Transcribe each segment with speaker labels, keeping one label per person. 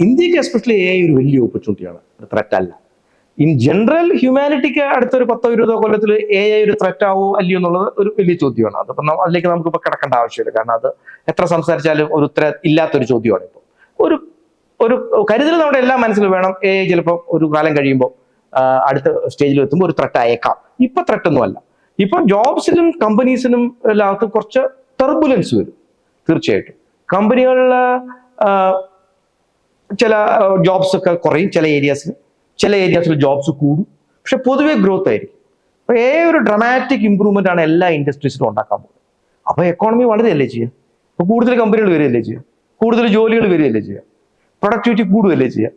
Speaker 1: ഇന്ത്യക്ക് especially A ഒരു വലിയ ഓപ്പർച്യൂണിറ്റിയാണ്, ഒരു ത്രെറ്റ് അല്ല. ഇൻ ജനറൽ ഹ്യൂമാനിറ്റിക്ക് അടുത്തൊരു 10-20 കൊല്ലത്തിൽ എ ഒരു ത്രെറ്റ് ആവോ അല്ലയോ എന്നുള്ളത് ഒരു വലിയ ചോദ്യമാണ്. അതിപ്പം അതിലേക്ക് നമുക്കിപ്പോൾ കിടക്കേണ്ട ആവശ്യമില്ല, കാരണം അത് എത്ര സംസാരിച്ചാലും ഒരു ഉത്തരം ഇല്ലാത്തൊരു ചോദ്യമാണ്. ഇപ്പോൾ ഒരു ഒരു കരുതൽ നമ്മുടെ എല്ലാ മനസ്സിലും വേണം. എ ചിലപ്പോൾ ഒരു കാലം കഴിയുമ്പോൾ അടുത്ത സ്റ്റേജിൽ എത്തുമ്പോൾ ഒരു ത്രെറ്റ് അയക്കാം. ഇപ്പൊ ത്രെറ്റ് ഒന്നുമല്ല. ഇപ്പൊ ജോബ്സിനും കമ്പനീസിനും എല്ലാത്തും കുറച്ച് ടർബുലൻസ് വരും തീർച്ചയായിട്ടും. കമ്പനികളിലെ ചില ജോബ്സ് ഒക്കെ കുറയും, ചില ഏരിയാസിൽ ജോബ്സ് കൂടും, പക്ഷെ പൊതുവെ ഗ്രോത്ത് ആയിരിക്കും. അപ്പൊ ഒരു ഡ്രമാറ്റിക് ഇമ്പ്രൂവ്മെന്റ് ആണ് എല്ലാ ഇൻഡസ്ട്രീസിലും ഉണ്ടാക്കാൻ പോകുന്നത്. അപ്പൊ എക്കോണമി വളരെയല്ലേ ചെയ്യുക, അപ്പൊ കൂടുതൽ കമ്പനികൾ വരികയല്ലേ ചെയ്യുക, കൂടുതൽ ജോലികൾ വരികയല്ലേ ചെയ്യുക, പ്രൊഡക്ടിവിറ്റി കൂടുകയല്ലേ ചെയ്യുക.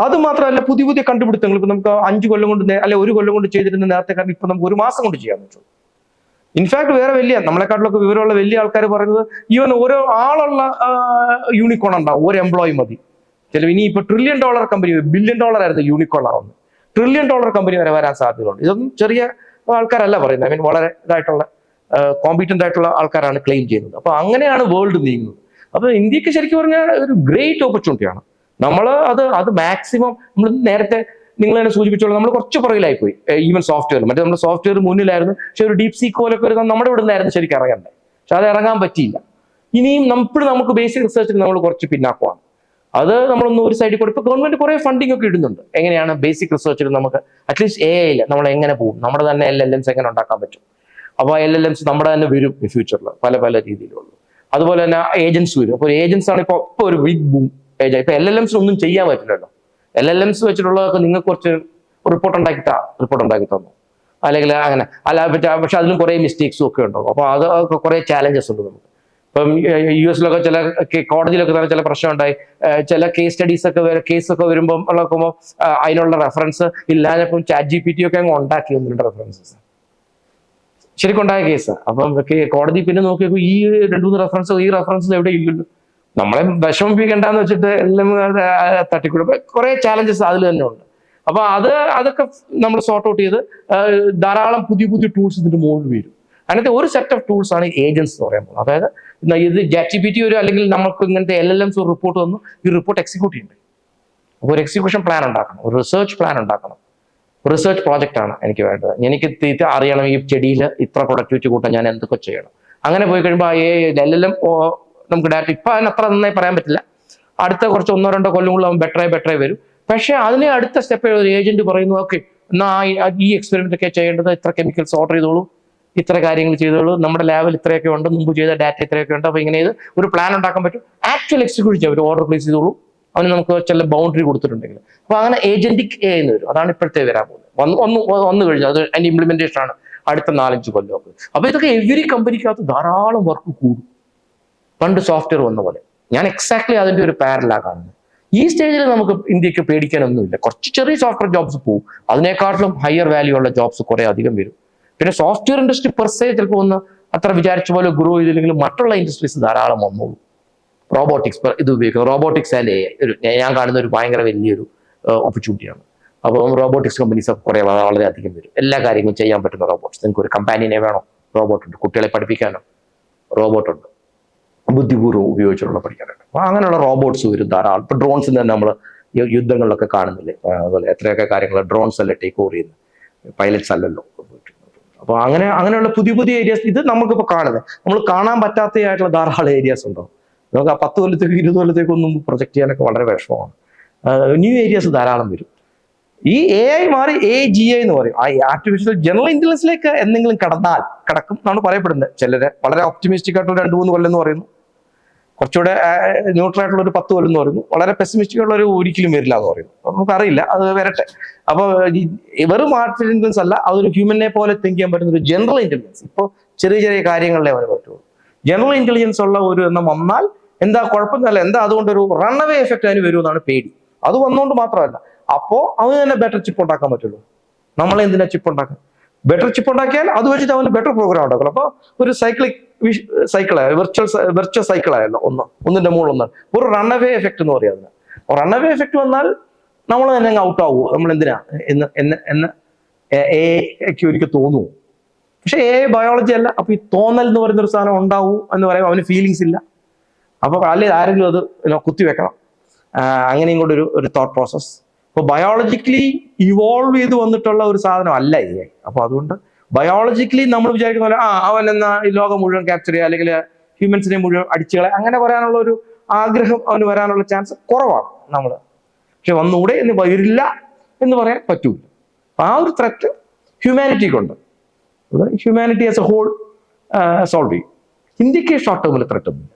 Speaker 1: അത് മാത്രമല്ല, പുതിയ പുതിയ കണ്ടുപിടുത്തങ്ങൾ ഇപ്പൊ നമുക്ക് 5 കൊല്ലം കൊണ്ട് അല്ലെ 1 കൊല്ലം കൊണ്ട് ചെയ്തിരുന്ന നേരത്തെ കാരണം ഇപ്പൊ നമുക്ക് 1 മാസം കൊണ്ട് ചെയ്യാൻ പറ്റും. ഇൻഫാക്ട് വേറെ വലിയ നമ്മളെക്കാട്ടിലൊക്കെ വിവരമുള്ള വലിയ ആൾക്കാർ പറയുന്നത് ഈവൻ ഓരോ ആളുള്ള യൂണിക്കോൺ ഉണ്ടാവും, ഒരു എംപ്ലോയി മതി. ഇനി ഇപ്പൊ $1 ട്രില്യൺ കമ്പനി, $1 ബില്യൺ ആയിരുന്നു യൂണിക്കോൺ ആവുന്നത്, $1 ട്രില്യൺ കമ്പനി വരെ വരാൻ സാധ്യതയുണ്ട്. ഇതൊന്നും ചെറിയ ആൾക്കാരല്ല പറയുന്നത്. ഐ മീൻ വളരെ ഇതായിട്ടുള്ള കോമ്പീറ്റന്റ് ആയിട്ടുള്ള ആൾക്കാരാണ് ക്ലെയിം ചെയ്യുന്നത്. അപ്പൊ അങ്ങനെയാണ് വേൾഡ് നീങ്ങുന്നത്. അപ്പൊ ഇന്ത്യക്ക് ശരിക്കും പറഞ്ഞാൽ ഒരു ഗ്രേറ്റ് ഓപ്പർച്യൂണിറ്റിയാണ്. നമ്മൾ അത് മാക്സിമം നമ്മൾ നേരത്തെ നിങ്ങൾ തന്നെ സൂചിപ്പിച്ചോളൂ, നമ്മൾ കുറച്ച് പുറകിലായിപ്പോയി. ഈവൻ സോഫ്റ്റ്വെയർ, മറ്റേ നമ്മുടെ സോഫ്റ്റ്വെയർ മുന്നിലായിരുന്നു, പക്ഷെ ഒരു ഡീപ് സീക്ക് പോലൊക്കെ വരുന്ന നമ്മുടെ ഇവിടെ നിന്നായിരുന്നു ശരിക്കും ഇറങ്ങണ്ടേ, പക്ഷെ അത് ഇറങ്ങാൻ പറ്റിയില്ല. ഇനിയും നമുക്ക് ബേസിക് റിസർച്ചിൽ നമ്മൾ കുറച്ച് പിന്നാക്കമാണ്. അത് നമ്മളൊന്ന് ഒരു സൈഡിൽ കൂടെ ഇപ്പൊ ഗവൺമെന്റ് കുറെ ഫണ്ടിങ് ഒക്കെ ഇടുന്നുണ്ട്. എങ്ങനെയാണ് ബേസിക് റിസർച്ചിൽ നമുക്ക് അറ്റ്ലീസ്റ്റ് AI നമ്മൾ എങ്ങനെ പോകും, നമ്മുടെ തന്നെ LLMs എങ്ങനെ ഉണ്ടാക്കാൻ പറ്റും. അപ്പോൾ LLMs നമ്മുടെ തന്നെ വരും ഫ്യൂച്ചറിൽ പല രീതിയിലുള്ളൂ. അതുപോലെ തന്നെ ഏജൻസ് വരും. അപ്പോൾ ഏജൻസ് ആണ് ഇപ്പൊ ഒരു ബിഗ് ബൂം ഏജ്. ഇപ്പൊ LLMs ഒന്നും ചെയ്യാൻ പറ്റില്ലല്ലോ. LLMs വെച്ചിട്ടുള്ളതൊക്കെ നിങ്ങൾക്ക് കുറച്ച് റിപ്പോർട്ട് ഉണ്ടാക്കി തന്നു, അല്ലെങ്കിൽ അങ്ങനെ അല്ല, പക്ഷെ അതിലും കുറെ മിസ്റ്റേക്സും ഒക്കെ ഉണ്ടാവും. അപ്പൊ അത് കുറെ ചാലഞ്ചസ് ഉണ്ട് നമുക്ക്. ഇപ്പം US ചില കോടതിയിലൊക്കെ തന്നെ ചില പ്രശ്നം ഉണ്ടായി. ചില കേസ് സ്റ്റഡീസ് ഒക്കെ കേസൊക്കെ വരുമ്പോൾ അതിനുള്ള റെഫറൻസ് ഇല്ലാഞ്ഞപ്പം ChatGPT ഒക്കെ അങ്ങ് ഉണ്ടാക്കി 1-2 റെഫറൻസസ് ശരിക്കും ഉണ്ടായ കേസ്. അപ്പം കോടതി പിന്നെ നോക്കിയപ്പോ ഈ 2-3 റെഫറൻസ് ഈ റെഫറൻസ് എവിടെ ഇല്ലല്ലോ, നമ്മളെ വിഷമിപ്പിക്കണ്ടെന്ന് വെച്ചിട്ട് എല്ലാം തട്ടിക്കൂടെ കുറെ ചാലഞ്ചസ് അതിൽ തന്നെ ഉണ്ട്. അപ്പൊ അതൊക്കെ നമ്മൾ സോർട്ട് ഔട്ട് ചെയ്ത് ധാരാളം പുതിയ ടൂൾസ് ഇതിന്റെ മുകളിൽ വരും. അങ്ങനത്തെ ഒരു സെറ്റ് ഓഫ് ടൂൾസ് ആണ് ഏജൻസ് എന്ന് പറയുമ്പോൾ. അതായത് ഇത് ChatGPT അല്ലെങ്കിൽ നമുക്ക് ഇങ്ങനത്തെ LLMs ഒരു റിപ്പോർട്ട് തന്നു, ഈ റിപ്പോർട്ട് എക്സിക്യൂട്ട് ചെയ്യണ്ടേ. അപ്പോൾ ഒരു എക്സിക്യൂഷൻ പ്ലാൻ ഉണ്ടാക്കണം, ഒരു റിസർച്ച് പ്ലാൻ ഉണ്ടാക്കണം. റിസർച്ച് പ്രോജക്റ്റ് ആണ് എനിക്ക് വേണ്ടത്. എനിക്ക് അറിയണം ഈ ചെടിയിൽ ഇത്ര പ്രൊഡക്ടിവിറ്റി കൂട്ടാൻ ഞാൻ എന്തൊക്കെ ചെയ്യണം. അങ്ങനെ പോയി കഴിയുമ്പോൾ LLM നമുക്ക് ഡയറക്റ്റ് ഇപ്പൊ അതിന് അത്ര നന്നായി പറയാൻ പറ്റില്ല. അടുത്ത കുറച്ച് 1-2 കൊല്ലങ്ങളിൽ ബെറ്ററായി വരും. പക്ഷെ അതിനെ അടുത്ത സ്റ്റെപ്പ് ഒരു ഏജന്റ് പറയുന്നു, ഓക്കെ എന്നാ ഈ എക്സ്പെരിമെന്റ് ഒക്കെ ചെയ്യേണ്ടത് ഇത്ര കെമിക്കൽസ് ഓർഡർ ചെയ്തോളൂ, ഇത്ര കാര്യങ്ങൾ ചെയ്തോളൂ, നമ്മുടെ ലാബിൽ ഇത്രയൊക്കെ ഉണ്ട്, മുമ്പ് ചെയ്ത ഡാറ്റ ഇത്രയൊക്കെ ഉണ്ട്. അപ്പൊ ഇങ്ങനെ ഒരു പ്ലാൻ ഉണ്ടാക്കാൻ പറ്റും. ആക്ച്വൽ എക്സിക്യൂട്ട് ചെയ്യാം, ഒരു ഓർഡർ പ്ലേസ് ചെയ്തോളൂ, അവന് നമുക്ക് ചില ബൗണ്ടറി കൊടുത്തിട്ടുണ്ടെങ്കിൽ. അപ്പൊ അങ്ങനെ ഏജന്റിക് എന്ന് വരും. അതാണ് ഇപ്പോഴത്തെ വരാൻ പോകുന്നത്. വന്നു കഴിഞ്ഞാൽ അത് അതിന്റെ ഇംപ്ലിമെന്റേഷൻ ആണ് അടുത്ത 4-5 കൊല്ലമൊക്കെ. അപ്പൊ ഇതൊക്കെ എവരി കമ്പനിക്കകത്ത് ധാരാളം വർക്ക് കൂടും. പണ്ട് സോഫ്റ്റ്വെയർ വന്ന പോലെ ഞാൻ എക്സാക്ട്ലി അതിന്റെ ഒരു പാരലാണ് കാണുന്നത്. ഈ സ്റ്റേജിൽ നമുക്ക് ഇന്ത്യക്ക് പേടിക്കാനൊന്നുമില്ല. കുറച്ച് ചെറിയ സോഫ്റ്റ്വെയർ ജോബ്സ് പോകും, അതിനേക്കാട്ടിലും ഹയർ വാല്യൂ ഉള്ള ജോബ്സ് കുറെ അധികം വരും. പിന്നെ സോഫ്റ്റ്വെയർ ഇൻഡസ്ട്രി പെർസേ ചിലപ്പോൾ ഒന്ന് അത്ര വിചാരിച്ച പോലെ ഗ്രോ ചെയ്തില്ലെങ്കിലും മറ്റുള്ള ഇൻഡസ്ട്രീസ് ധാരാളം വന്നോളൂ. റോബോട്ടിക്സ് ഇത് ഉപയോഗിക്കുന്നത്, റോബോട്ടിക്സ് ആൻഡ് AI ഞാൻ കാണുന്ന ഒരു ഭയങ്കര വലിയൊരു ഓപ്പർച്യൂണിറ്റിയാണ്. അപ്പോൾ റോബോട്ടിക്സ് കമ്പനീസ് ഒക്കെ കുറെ വളരെയധികം വരും. എല്ലാ കാര്യങ്ങളും ചെയ്യാൻ പറ്റുന്ന റോബോട്ട്സ്. നിങ്ങൾക്ക് ഒരു കമ്പാനിനെ വേണോ, റോബോട്ടുണ്ട്. കുട്ടികളെ പഠിപ്പിക്കാനോ റോബോട്ടുണ്ട്, ബുദ്ധിപൂർവ്വം ഉപയോഗിച്ചുള്ള പഠിക്കാനുണ്ട്. അപ്പൊ അങ്ങനെയുള്ള റോബോട്ട്സ് വരും ധാരാളം. ഇപ്പൊ ഡ്രോൺസിന് തന്നെ നമ്മൾ യുദ്ധങ്ങളിലൊക്കെ കാണുന്നില്ലേ, അതുപോലെ എത്രയൊക്കെ കാര്യങ്ങൾ ഡ്രോൺസ് അല്ലേ ടേക്ക് ഓവർ ചെയ്യുന്നത്, പൈലറ്റ്സ് അല്ലല്ലോ. അപ്പൊ അങ്ങനെയുള്ള പുതിയ ഏരിയാസ് ഇത് നമുക്കിപ്പോൾ കാണുന്നത്. നമ്മൾ കാണാൻ പറ്റാത്തതായിട്ടുള്ള ധാരാളം ഏരിയാസ് ഉണ്ടോ. നമുക്ക് ആ 10 കൊല്ലത്തേക്ക് 20 കൊല്ലത്തേക്കൊന്നും പ്രൊജക്ട് ചെയ്യാനൊക്കെ വളരെ വിഷമമാണ്. ന്യൂ ഏരിയാസ് ധാരാളം വരും. ഈ AI മാറി AGI എന്ന് പറയും. ആർട്ടിഫിഷ്യൽ ജനറൽ ഇന്റലിജൻസിലേക്ക് എന്തെങ്കിലും കടക്കും എന്നാണ് പറയപ്പെടുന്നത്. ചിലര് വളരെ ഓപ്റ്റിമിസ്റ്റിക് ആയിട്ടുള്ള 2-3 കൊല്ലം എന്ന് പറയുന്നു, കുറച്ചുകൂടെ ന്യൂട്രൽ ആയിട്ടുള്ള ഒരു 10 കൊല്ലം എന്ന് പറയുന്നു, വളരെ പെസിമിസ്റ്റിക് ഉള്ള ഒരു ഒരിക്കലും വരില്ല എന്ന് പറയുന്നു. നമുക്കറിയില്ല, അത് വരട്ടെ. അപ്പൊ വെറും ആർട്ടിഫിഷ്യൽ ഇന്റലിജൻസ് അല്ല, അതൊരു ഹ്യൂമനെ പോലെ തിങ്ക് ചെയ്യാൻ പറ്റുന്ന ഒരു ജനറൽ ഇന്റലിജൻസ്. ഇപ്പോൾ ചെറിയ കാര്യങ്ങളിലേ അവന് പറ്റുള്ളൂ. ജനറൽ ഇന്റലിജൻസ് ഉള്ള ഒരു എണ്ണം വന്നാൽ എന്താ കുഴപ്പമൊന്നുമല്ല, എന്താ അതുകൊണ്ടൊരു റൺഅവേ എഫക്റ്റ് അതിന് വരുമെന്നാണ് പേടി. അത് വന്നുകൊണ്ട് മാത്രമല്ല, അപ്പോ അവന് തന്നെ ബെറ്റർ ചിപ്പ് ഉണ്ടാക്കാൻ പറ്റുള്ളൂ. നമ്മളെ എന്തിനാ ചിപ്പ് ഉണ്ടാക്കാൻ? ബെറ്റർ ചിപ്പ് ഉണ്ടാക്കിയാൽ അത് വെച്ചിട്ട് അവന് ബെറ്റർ പ്രോഗ്രാം ഉണ്ടാക്കണം. അപ്പൊ ഒരു സൈക്കിളായ വെർച്വൽ സൈക്കിളായല്ലോ, ഒന്നിന്റെ മുകളിൽ ഒന്ന് ഒരു റൺഅവേ എഫക്ട് എന്ന് പറയാം അതിന്. റൺഅവേ എഫക്ട് വന്നാൽ നമ്മൾ തന്നെ ഔട്ട് ആവുമോ, നമ്മൾ എന്തിനാ എന്ന് AI ഒരിക്കൽ തോന്നുമോ? പക്ഷെ AI ബയോളജി അല്ല. അപ്പൊ ഈ തോന്നൽ എന്ന് പറയുന്ന ഒരു സാധനം ഉണ്ടാവൂ എന്ന് പറയുമ്പോൾ അവന് ഫീലിങ്സ് ഇല്ല. അപ്പൊ അല്ലെങ്കിൽ ആരെങ്കിലും അത് കുത്തിവെക്കണം. അങ്ങനെയും കൂടെ ഒരു തോട്ട് പ്രോസസ്. ഇപ്പോൾ ബയോളജിക്കലി ഇവോൾവ് ചെയ്ത് വന്നിട്ടുള്ള ഒരു സാധനം അല്ല AI. അപ്പോൾ അതുകൊണ്ട് ബയോളജിക്കലി നമ്മൾ വിചാരിക്കുന്ന പോലെ അവൻ എന്നാ ഈ ലോകം മുഴുവൻ ക്യാപ്ചർ ചെയ്യുക അല്ലെങ്കിൽ ഹ്യൂമൻസിനെ മുഴുവൻ അടിച്ചുകളെ അങ്ങനെ പറയാനുള്ള ഒരു ആഗ്രഹം അവന് വരാനുള്ള ചാൻസ് കുറവാണ് നമ്മൾ. പക്ഷെ വന്നുകൂടെ എന്ന് വരില്ല എന്ന് പറയാൻ പറ്റൂല. അപ്പൊ ആ ഒരു ത്രെറ്റ് ഹ്യൂമാനിറ്റിക്കുണ്ട്. Humanity as a whole solve ചെയ്യും. ഇന്ത്യക്ക് ഷോർട്ട് ടേമിൽ ത്രെറ്റ് ഒന്നുമില്ല.